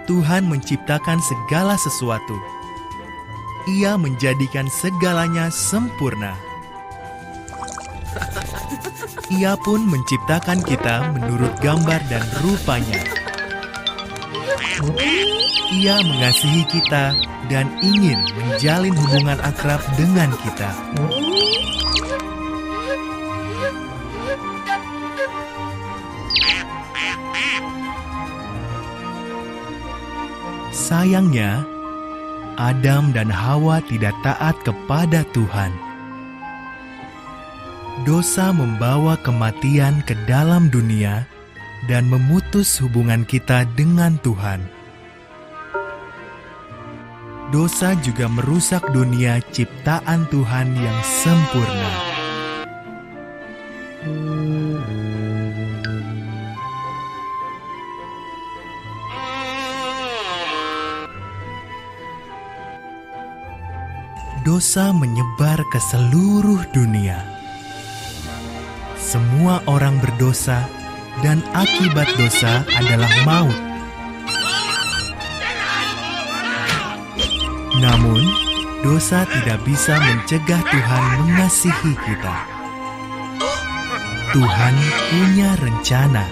Tuhan menciptakan segala sesuatu. Ia menjadikan segalanya sempurna. Ia pun menciptakan kita menurut gambar dan rupanya. Ia mengasihi kita dan ingin menjalin hubungan akrab dengan kita. Sayangnya, Adam dan Hawa tidak taat kepada Tuhan. Dosa membawa kematian ke dalam dunia dan memutus hubungan kita dengan Tuhan. Dosa juga merusak dunia ciptaan Tuhan yang sempurna. Dosa menyebar ke seluruh dunia. Semua orang berdosa, dan akibat dosa adalah maut. Namun, dosa tidak bisa mencegah Tuhan mengasihi kita. Tuhan punya rencana.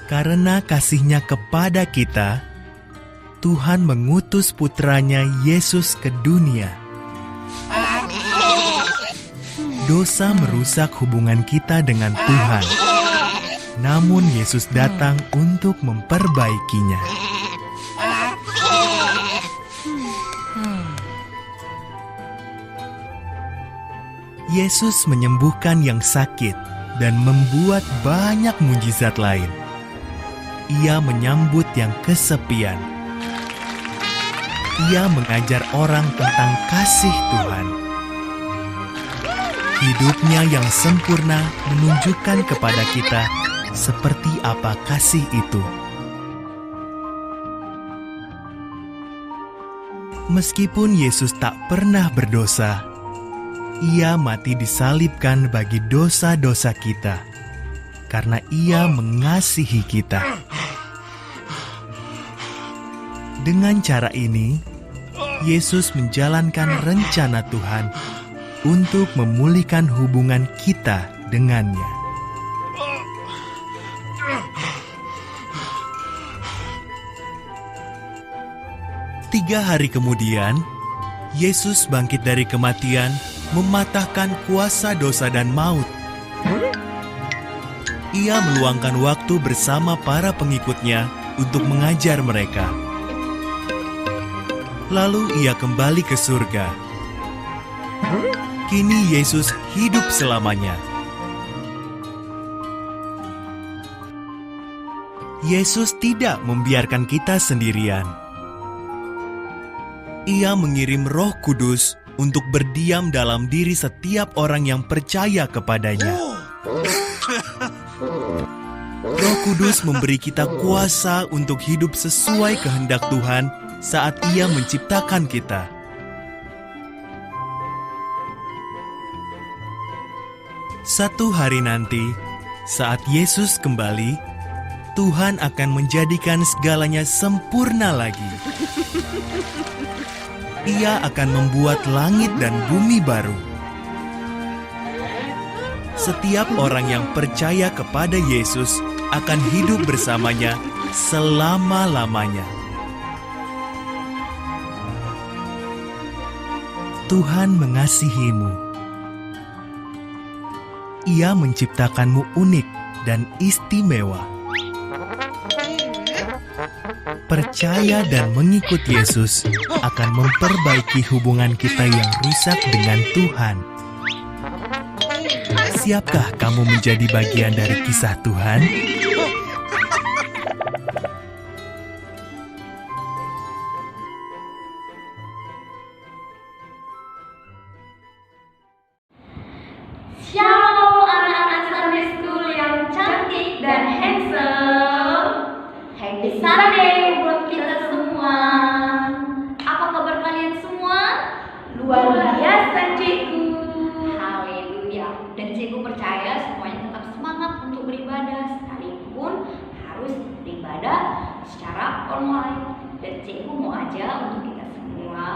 Karena kasih-Nya kepada kita, Tuhan mengutus putranya Yesus ke dunia. Dosa merusak hubungan kita dengan Tuhan. Namun Yesus datang untuk memperbaikinya. Yesus menyembuhkan yang sakit dan membuat banyak mujizat lain. Ia menyambut yang kesepian. Ia mengajar orang tentang kasih Tuhan. Hidupnya yang sempurna menunjukkan kepada kita seperti apa kasih itu. Meskipun Yesus tak pernah berdosa, Ia mati disalibkan bagi dosa-dosa kita, karena Ia mengasihi kita. Dengan cara ini, Yesus menjalankan rencana Tuhan untuk memulihkan hubungan kita dengannya. Tiga hari kemudian, Yesus bangkit dari kematian, mematahkan kuasa dosa dan maut. Ia meluangkan waktu bersama para pengikutnya untuk mengajar mereka. Lalu ia kembali ke surga. Kini Yesus hidup selamanya. Yesus tidak membiarkan kita sendirian. Ia mengirim Roh Kudus untuk berdiam dalam diri setiap orang yang percaya kepadanya. Roh Kudus memberi kita kuasa untuk hidup sesuai kehendak Tuhan saat Ia menciptakan kita. Satu hari nanti, saat Yesus kembali, Tuhan akan menjadikan segalanya sempurna lagi. Ia akan membuat langit dan bumi baru. Setiap orang yang percaya kepada Yesus akan hidup bersamanya selama-lamanya. Tuhan mengasihimu. Ia menciptakanmu unik dan istimewa. Percaya dan mengikut Yesus akan memperbaiki hubungan kita yang rusak dengan Tuhan. Siapkah kamu menjadi bagian dari kisah Tuhan? Shalom anak-anak Sunday School yang cantik dan handsome. Happy Sunday buat kita semua. Apa kabar kalian semua? Luar biasa cikgu. secara online. Dan cikgu mau aja untuk kita semua,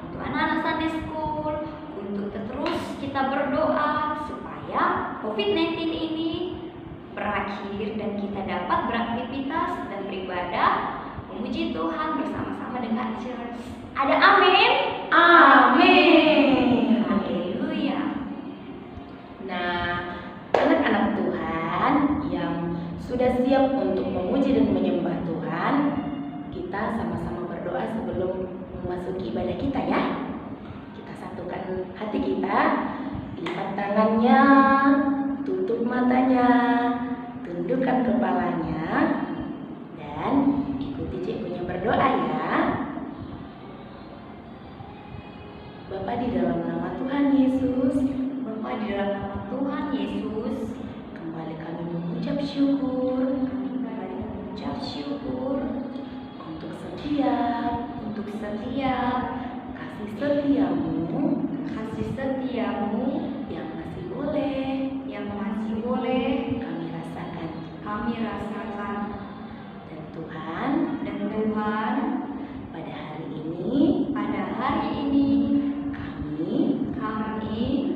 untuk anak-anak Sunday School, untuk terus kita berdoa supaya COVID-19 ini berakhir dan kita dapat beraktivitas dan beribadah memuji Tuhan bersama-sama dengan church. Ada amin? Amin. Haleluya. Nah, anak-anak Tuhan yang sudah siap untuk memuji dan menyembah Tuhan, kita sama-sama berdoa sebelum memasuki ibadah kita ya. Kita satukan hati kita, lipat tangannya, tutup matanya, tundukkan kepalanya, dan ikuti cikgunya berdoa ya. Bapa di dalam nama Tuhan Yesus, Bapa di dalam nama Tuhan Yesus, kembali kami mengucap syukur kami kembali mengucap syukur untuk setiap kasih setiamu kasih setiamu yang masih boleh kami rasakan. Dan Tuhan, pada hari ini kami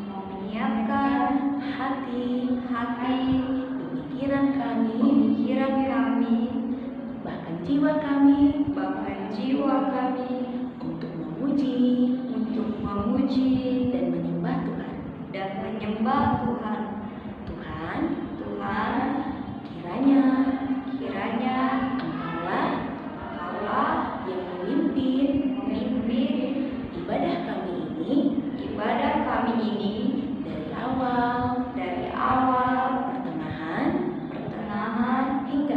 menyiapkan hati, pemikiran kami, bahkan jiwa kami untuk memuji dan menyembah Tuhan. Tuhan, kiranya Engkaulah yang memimpin ibadah kami ini dari awal, pertengahan hingga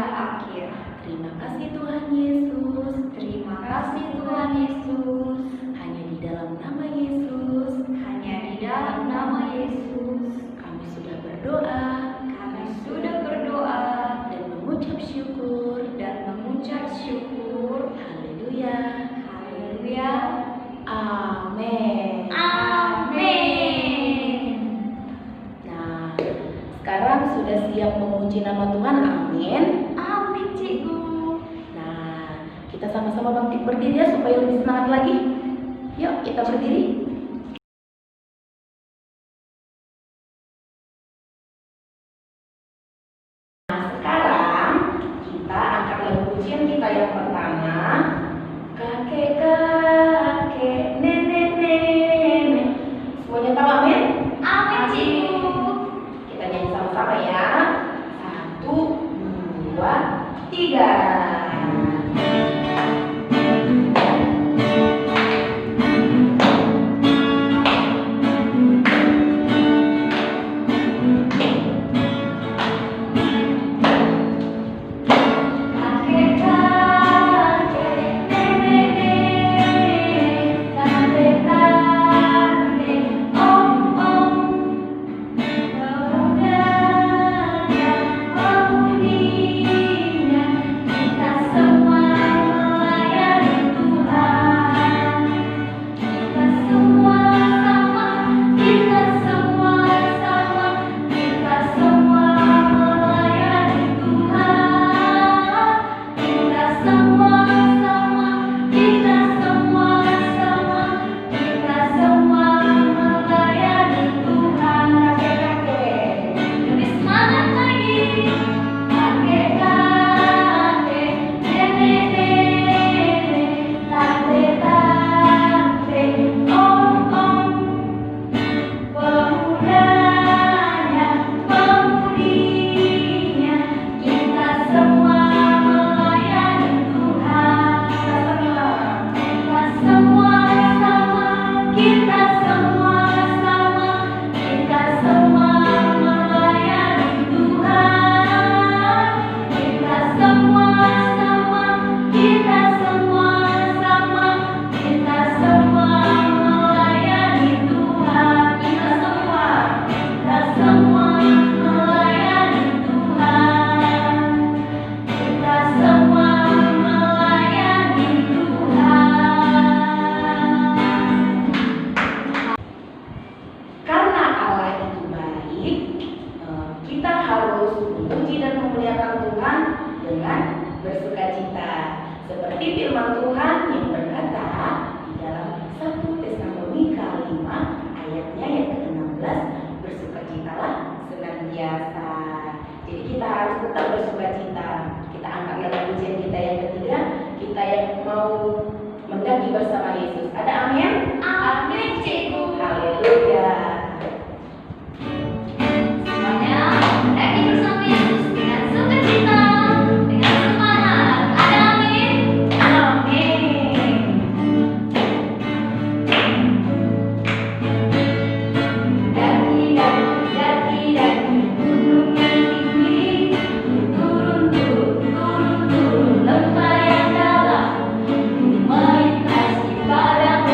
akhir. Terima kasih Tuhan Yesus. Hanya di dalam nama Yesus kami sudah berdoa dan mengucap syukur. Haleluya. Amin. Nah, sekarang sudah siap memuji nama Tuhan. Amin. Amin, cikgu. Nah, kita sama-sama bangkit berdiri ya supaya lebih semangat lagi. Yuk, kita berdiri. Nah, sekarang kita angkat lagu pujian kita yang pertama. Kakek-kakek, nenek-nenek. Semuanya tahu amin? Amin, cikgu. Kita nyanyi sama-sama ya. 1, 2, 3. Kita harus memuji dan memuliakan Tuhan dengan bersukacita. Seperti firman Tuhan yang berkata di dalam 1 Tesalonika 5 ayatnya yang ke-16, bersukacitalah senantiasa. Jadi kita harus tetap bersukacita. Kita angkat lagi pujian kita yang ketiga, kita yang mau mendaki bersama Yesus. Ada amin? Amin, Cikgu. Haleluya. Semuanya mendaki bersama Yesus dengan sukacita, dengan semangat. Ada amin? Amin. Daki, daki, daki, gunung yang tinggi, turun, turun, turun, turun, lembah yang dalam, melintasi padang,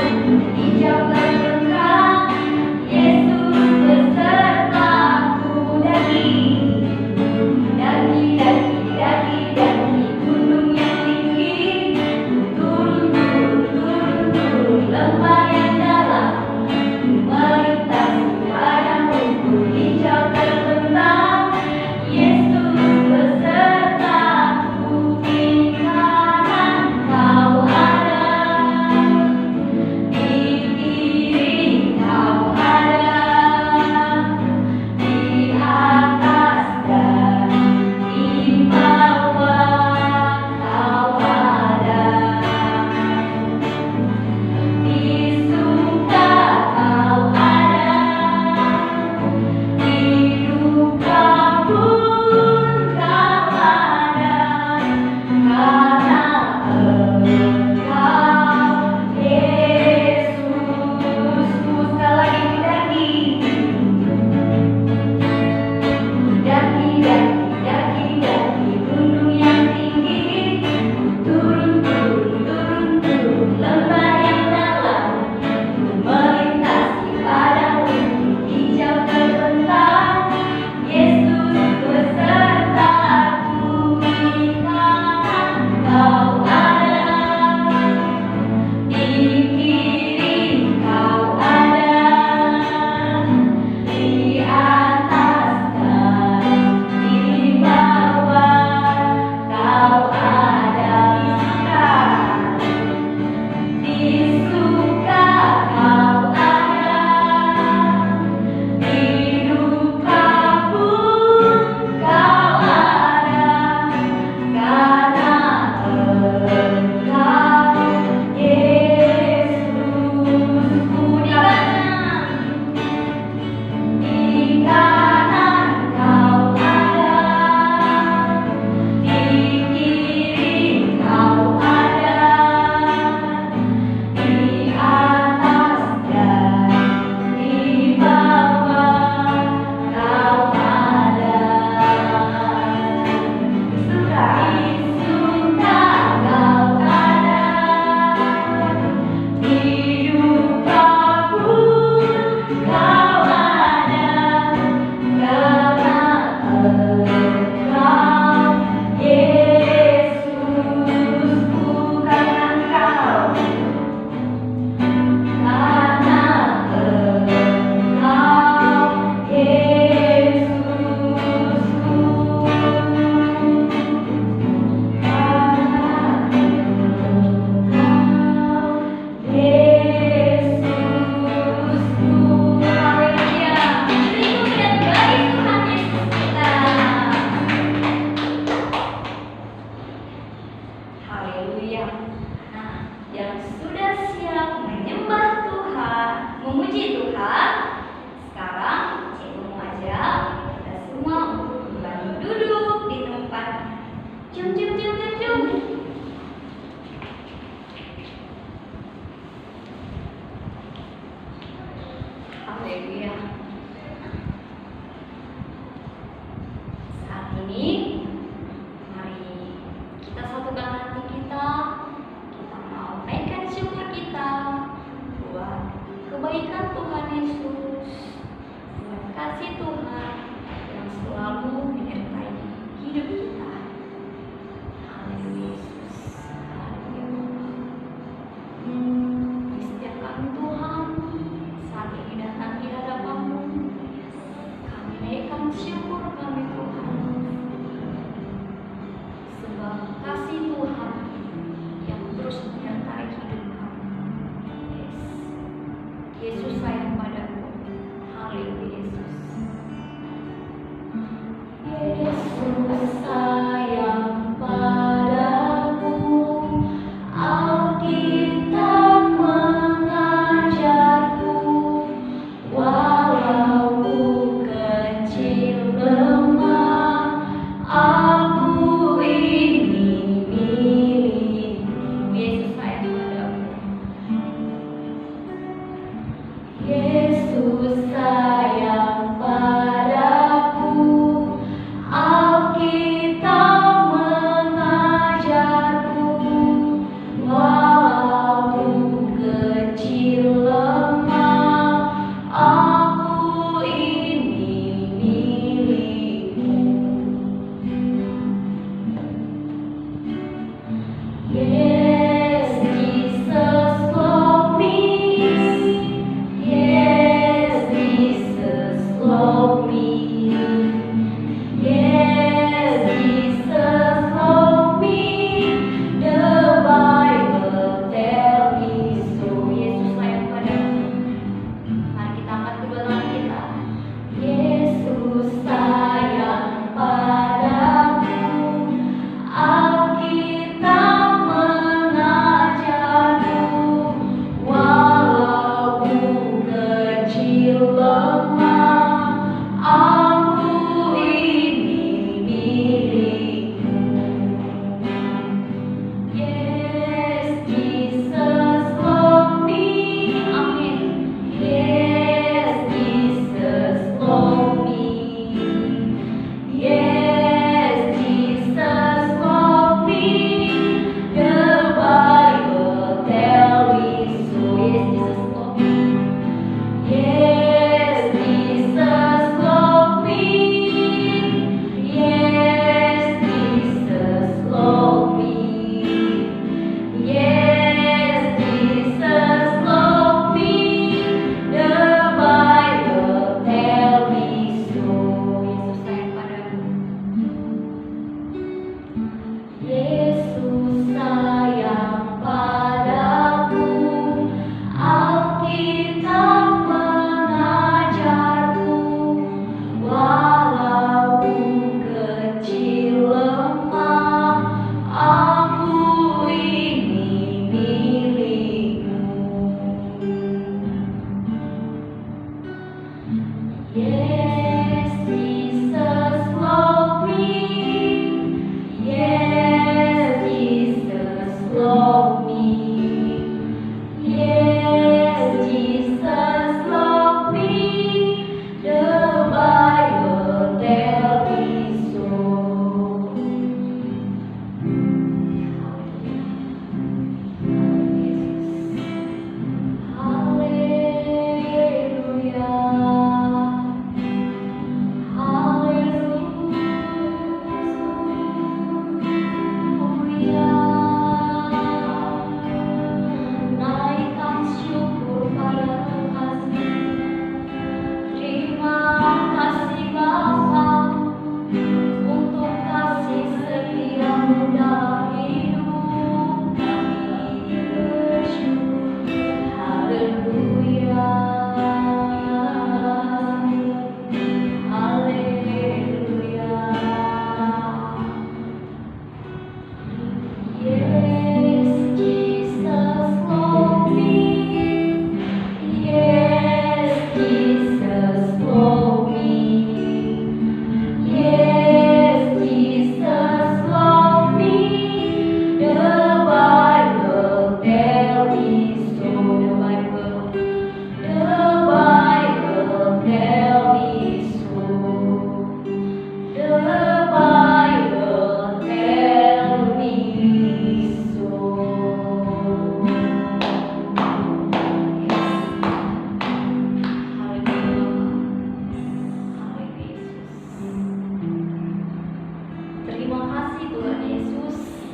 Terima kasih Tuhan Yesus.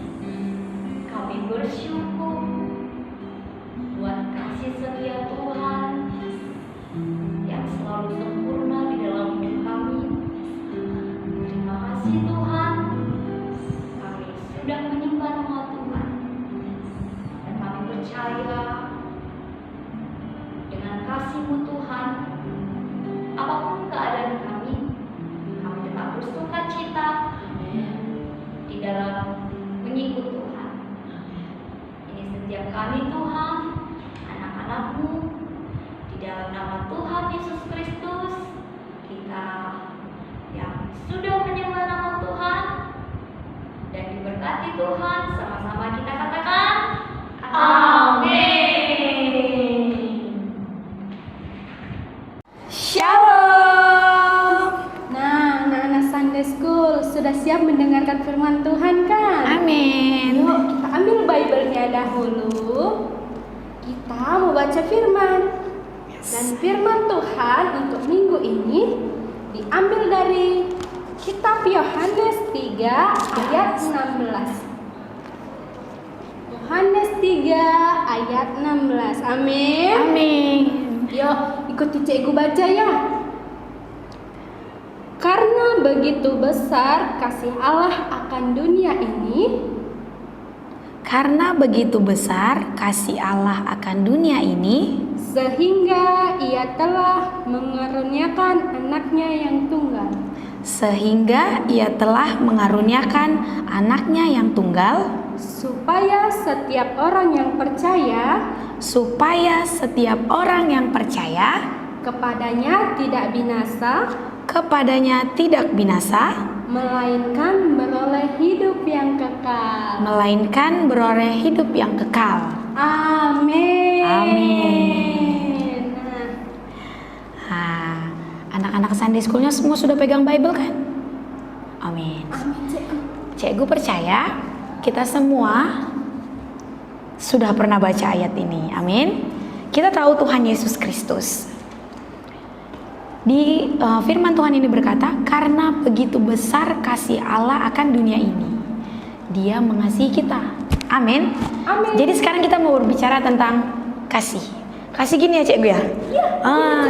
Kami bersyukur buat kasih setia Tuhan yang selalu sempurna di dalam hidup kami. Terima kasih Tuhan, kami sudah menyembah nama Tuhan dan kami percaya dengan kasih-Mu Tuhan, apapun keadaan kami tetap bersuka cita di dalam mengikut Tuhan. Ini setiap kami Tuhan, anak-anak-Mu, di dalam nama Tuhan Yesus Kristus, kita yang sudah menyembah nama Tuhan dan diberkati Tuhan, sama-sama kita katakan amin. Shalom. Nah, anak-anak Sunday School sudah siap mendengarkan firman Tuhan kan? Amin. Yuk kita ambil Bible-nya dahulu. Kita mau baca firman. Dan firman Tuhan untuk minggu ini diambil dari kitab Yohanes 3 ayat 16. Yohanes 3 ayat 16. Amin. Amin. Yuk, ikuti cikgu baca ya. Karena begitu besar kasih Allah akan dunia ini, Karena begitu besar kasih Allah akan dunia ini, sehingga Ia telah mengaruniakan anaknya yang tunggal, sehingga Ia telah mengaruniakan anaknya yang tunggal, supaya setiap orang yang percaya kepadanya tidak binasa, melainkan beroleh hidup yang kekal. Amin. Amin. Nah, anak-anak Sunday School-nya semua sudah pegang Bible kan? Amin. Amin, cikgu. Cikgu percaya kita semua sudah pernah baca ayat ini. Amin. Kita tahu Tuhan Yesus Kristus. Di firman Tuhan ini berkata, karena begitu besar kasih Allah akan dunia ini, Dia mengasihi kita. Amin. Amin. Jadi sekarang kita mau berbicara tentang kasih. Kasih gini ya cikgu ya?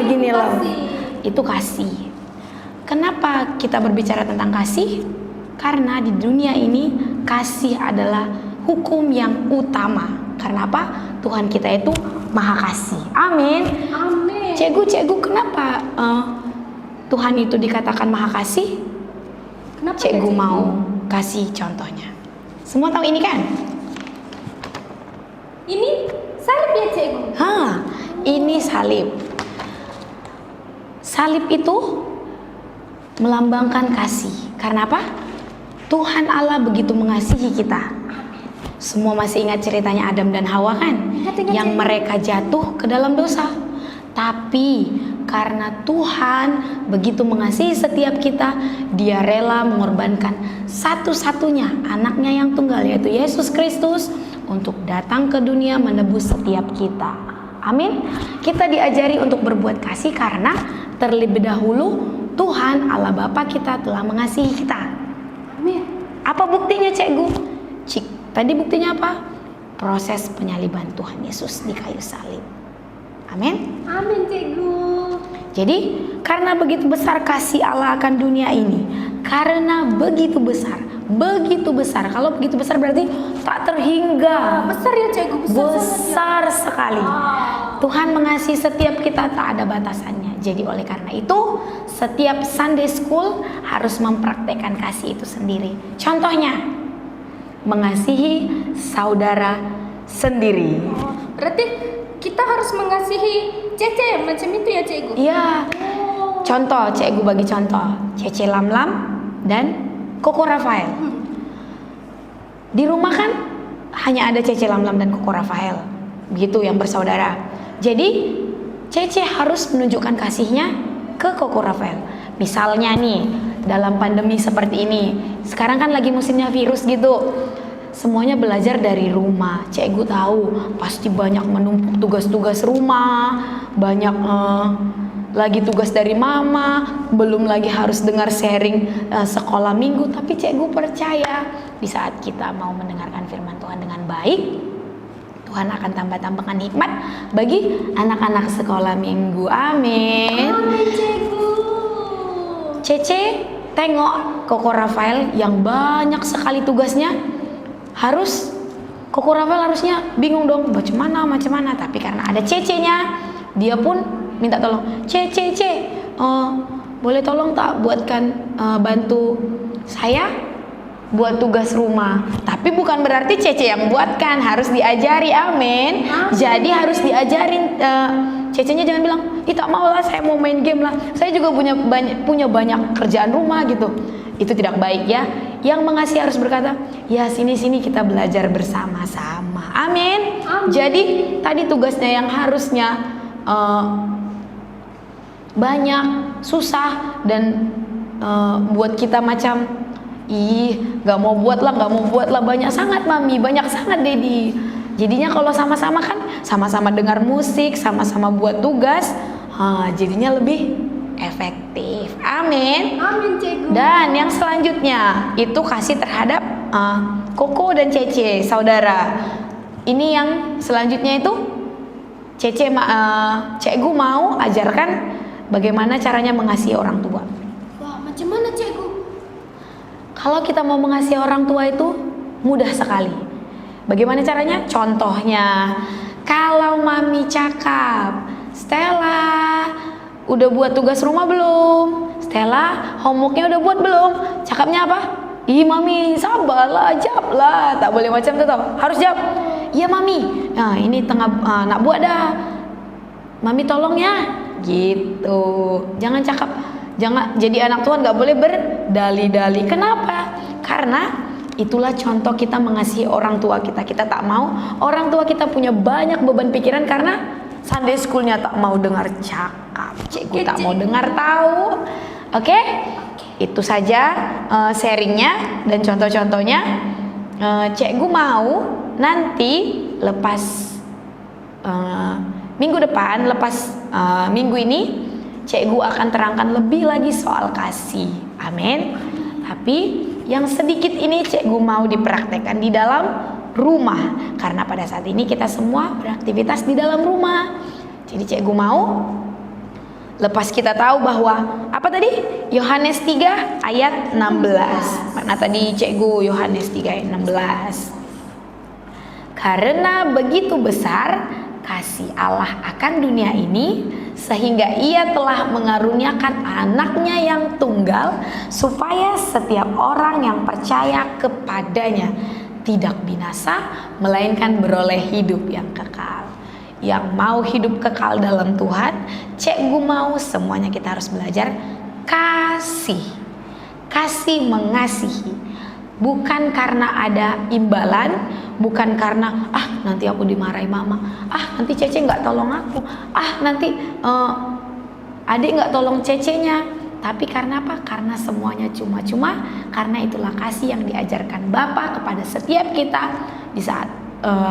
Gini loh. Kasih. Itu kasih. Kenapa kita berbicara tentang kasih? Karena di dunia ini kasih adalah hukum yang utama. Karena apa? Tuhan kita itu Maha Kasih. Amin. Amin. Cikgu, kenapa Tuhan itu dikatakan Maha Kasih? Kenapa Cikgu ya, mau kasih contohnya. Semua tahu ini kan? Ini salib ya, cikgu? Ini salib. Salib itu melambangkan kasih. Karena apa? Tuhan Allah begitu mengasihi kita. Semua masih ingat ceritanya Adam dan Hawa kan? Ingat, Yang cikgu. mereka jatuh ke dalam dosa. Tapi karena Tuhan begitu mengasihi setiap kita, Dia rela mengorbankan satu-satunya anaknya yang tunggal, yaitu Yesus Kristus, untuk datang ke dunia menebus setiap kita. Amin. Kita diajari untuk berbuat kasih karena terlebih dahulu Tuhan Allah Bapa kita telah mengasihi kita. Amin. Apa buktinya, cikgu? Tadi buktinya apa? Proses penyaliban Tuhan Yesus di kayu salib. Amin. Amin, cikgu. Jadi karena begitu besar kasih Allah akan dunia ini, karena begitu besar. Kalau begitu besar berarti tak terhingga. Besar ya, cikgu. Besar sekali. Tuhan mengasihi setiap kita, tak ada batasannya. Jadi oleh karena itu setiap Sunday School harus mempraktekkan kasih itu sendiri. Contohnya, mengasihi saudara sendiri. Berarti kita harus mengasihi Cece macam itu ya, cikgu? Iya. Contoh, cikgu bagi contoh. Cece Lamlam dan Koko Rafael. Di rumah kan hanya ada Cece Lamlam dan Koko Rafael. Begitu yang bersaudara. Jadi Cece harus menunjukkan kasihnya ke Koko Rafael. Misalnya nih, dalam pandemi seperti ini, sekarang kan lagi musimnya virus gitu. Semuanya belajar dari rumah. Cikgu tahu pasti banyak menumpuk tugas-tugas rumah, banyak lagi tugas dari mama, belum lagi harus dengar sharing sekolah minggu. Tapi cikgu percaya di saat kita mau mendengarkan firman Tuhan dengan baik, Tuhan akan tambah-tambahkan hikmat bagi anak-anak sekolah minggu. Amin. Amin, cikgu. Cece tengok Koko Rafael yang banyak sekali tugasnya. Koko Rafael harusnya bingung dong, macam mana. Tapi karena ada Cecenya, dia pun minta tolong. Cece, boleh tolong tak buatkan bantu saya buat tugas rumah. Tapi bukan berarti Cece yang buatkan, harus diajari. Amin. Jadi harus diajarin. Cecenya jangan bilang, ih tak mau lah, saya mau main game lah, saya juga punya banyak kerjaan rumah gitu. Itu tidak baik ya. Yang mengasihi harus berkata, ya sini kita belajar bersama-sama. Amin. Jadi tadi tugasnya yang harusnya banyak, susah, dan buat kita macam gak mau buat lah, banyak sangat mami, banyak sangat dedi. Jadinya kalau sama-sama kan, sama-sama dengar musik, sama-sama buat tugas, jadinya lebih efektif. Amin. Amin, cikgu. Dan yang selanjutnya itu kasih terhadap Koko dan Cece, saudara. Ini yang selanjutnya itu cikgu mau ajarkan bagaimana caranya mengasihi orang tua. Wah, macam mana, cikgu? Kalau kita mau mengasihi orang tua itu mudah sekali. Bagaimana caranya? Contohnya, kalau mami cakap, Stella, udah buat tugas rumah belum? Stella, homeworknya udah buat belum? Cakapnya apa? Ih mami, sabarlah, jawab lah. Tak boleh macam itu tau. Harus jawab. Iya mami. Nah ini tengah nak buat dah. Mami tolong ya. Gitu. Jangan cakap. Jangan jadi anak Tuhan, gak boleh berdali-dali. Kenapa? Karena itulah contoh kita mengasihi orang tua kita. Kita tak mau orang tua kita punya banyak beban pikiran karena Sunday schoolnya tak mau dengar cakap, cikgu tak mau dengar tahu. Oke? Itu saja sharingnya dan contoh-contohnya. Cikgu mau nanti lepas minggu depan, lepas minggu ini, cikgu akan terangkan lebih lagi soal kasih. Amin. Tapi yang sedikit ini cikgu mau dipraktekkan di dalam rumah, karena pada saat ini kita semua beraktivitas di dalam rumah. Jadi cikgu mau lepas kita tahu bahwa apa tadi? Yohanes 3 ayat 16. Mana tadi cikgu? Yohanes 3 ayat 16. Karena begitu besar kasih Allah akan dunia ini, sehingga ia telah mengaruniakan anaknya yang tunggal, supaya setiap orang yang percaya kepadanya tidak binasa, melainkan beroleh hidup yang kekal. Yang mau hidup kekal dalam Tuhan, cikgu mau semuanya kita harus belajar kasih. Kasih mengasihi. Bukan karena ada imbalan, bukan karena nanti aku dimarahi mama, nanti Cece nggak tolong aku, nanti adik nggak tolong Cecenya. Tapi karena apa? Karena semuanya cuma-cuma. Karena itulah kasih yang diajarkan Bapa kepada setiap kita di saat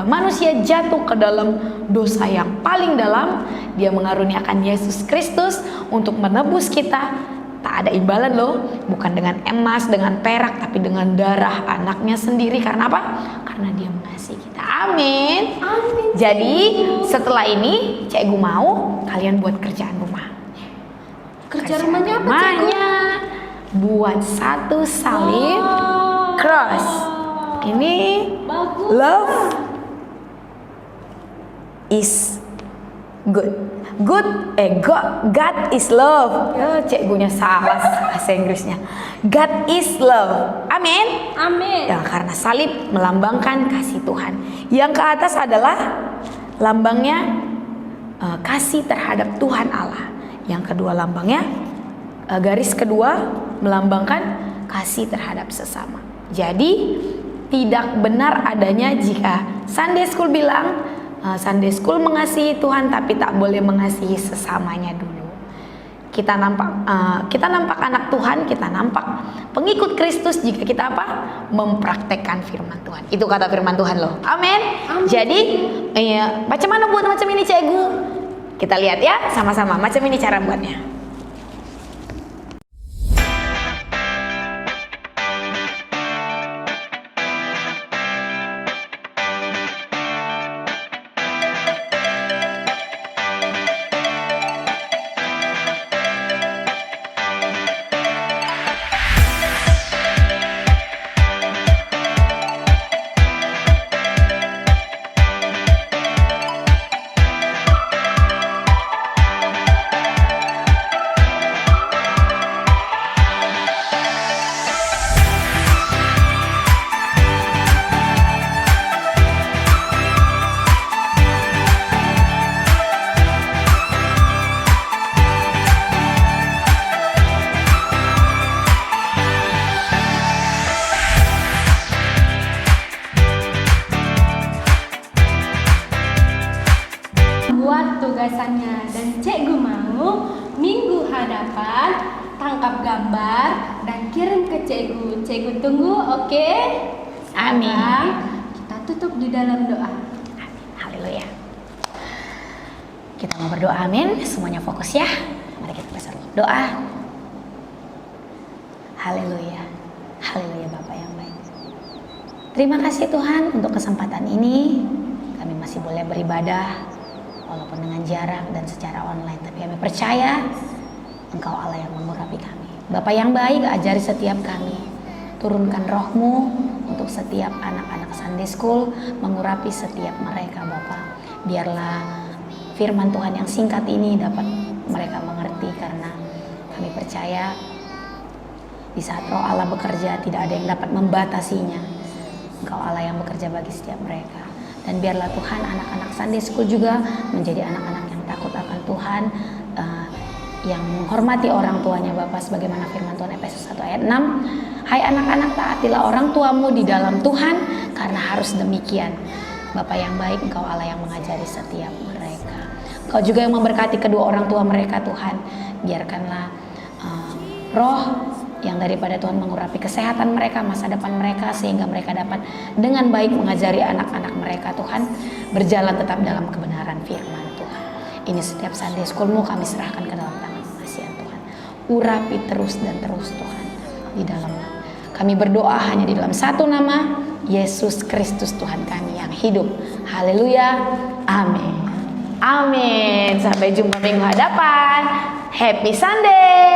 manusia jatuh ke dalam dosa yang paling dalam. Dia mengaruniakan Yesus Kristus untuk menebus kita. Tak ada imbalan loh, bukan dengan emas, dengan perak, tapi dengan darah anaknya sendiri. Karena apa? Karena dia mengasihi kita. Amin. Amin. Jadi setelah ini cikgu mau kalian buat kerjaan rumah. Kerja rumahnya apa, cikgu? Buat satu salib cross. Ini Bagus. love is good. God is love. Cikgunya salah bahasa Inggrisnya. God is love. Amin. Amin. Ya, karena salib melambangkan kasih Tuhan. Yang ke atas adalah lambangnya kasih terhadap Tuhan Allah. Yang kedua lambangnya garis kedua melambangkan kasih terhadap sesama. Jadi tidak benar adanya jika Sunday School bilang Sunday School mengasihi Tuhan tapi tak boleh mengasihi sesamanya dulu. Kita nampak anak Tuhan, kita nampak pengikut Kristus jika kita apa? Mempraktekkan firman Tuhan. Itu kata firman Tuhan loh. Amin. Jadi macam mana buat macam ini cikgu? Kita lihat ya sama-sama macam ini cara buatnya. Buat tugasannya dan cikgu mau minggu hadapan tangkap gambar dan kirim ke cikgu. Cikgu tunggu, oke? Amin. Sekarang kita tutup di dalam doa. Amin. Haleluya. Kita mau berdoa, amin. Semuanya fokus ya. Mari kita bersama doa. Haleluya. Haleluya Bapa yang baik. Terima kasih Tuhan untuk kesempatan ini. Kami masih boleh beribadah walaupun dengan jarak dan secara online, tapi kami percaya Engkau Allah yang mengurapi kami. Bapa yang baik, ajari setiap kami. Turunkan roh-Mu untuk setiap anak-anak Sunday School, mengurapi setiap mereka Bapa. Biarlah firman Tuhan yang singkat ini dapat mereka mengerti, karena kami percaya di saat roh Allah bekerja tidak ada yang dapat membatasinya. Engkau Allah yang bekerja bagi setiap mereka. Dan biarlah Tuhan anak-anak Sunday School juga menjadi anak-anak yang takut akan Tuhan, yang menghormati orang tuanya Bapa, sebagaimana firman Tuhan Efesus 1 ayat 6. Hai anak-anak, taatilah orang tuamu di dalam Tuhan, karena harus demikian. Bapa yang baik, Engkau Allah yang mengajari setiap mereka. Engkau juga yang memberkati kedua orang tua mereka Tuhan. Biarkanlah roh yang daripada Tuhan mengurapi kesehatan mereka, masa depan mereka, sehingga mereka dapat dengan baik mengajari anak-anak mereka Tuhan, berjalan tetap dalam kebenaran firman Tuhan. Ini setiap Sunday School-Mu kami serahkan ke dalam tangan pengasihan Tuhan. Urapi terus dan terus Tuhan di dalam kami berdoa hanya di dalam satu nama, Yesus Kristus Tuhan kami yang hidup. Haleluya. Amin. Amin. Sampai jumpa minggu hadapan. Happy Sunday.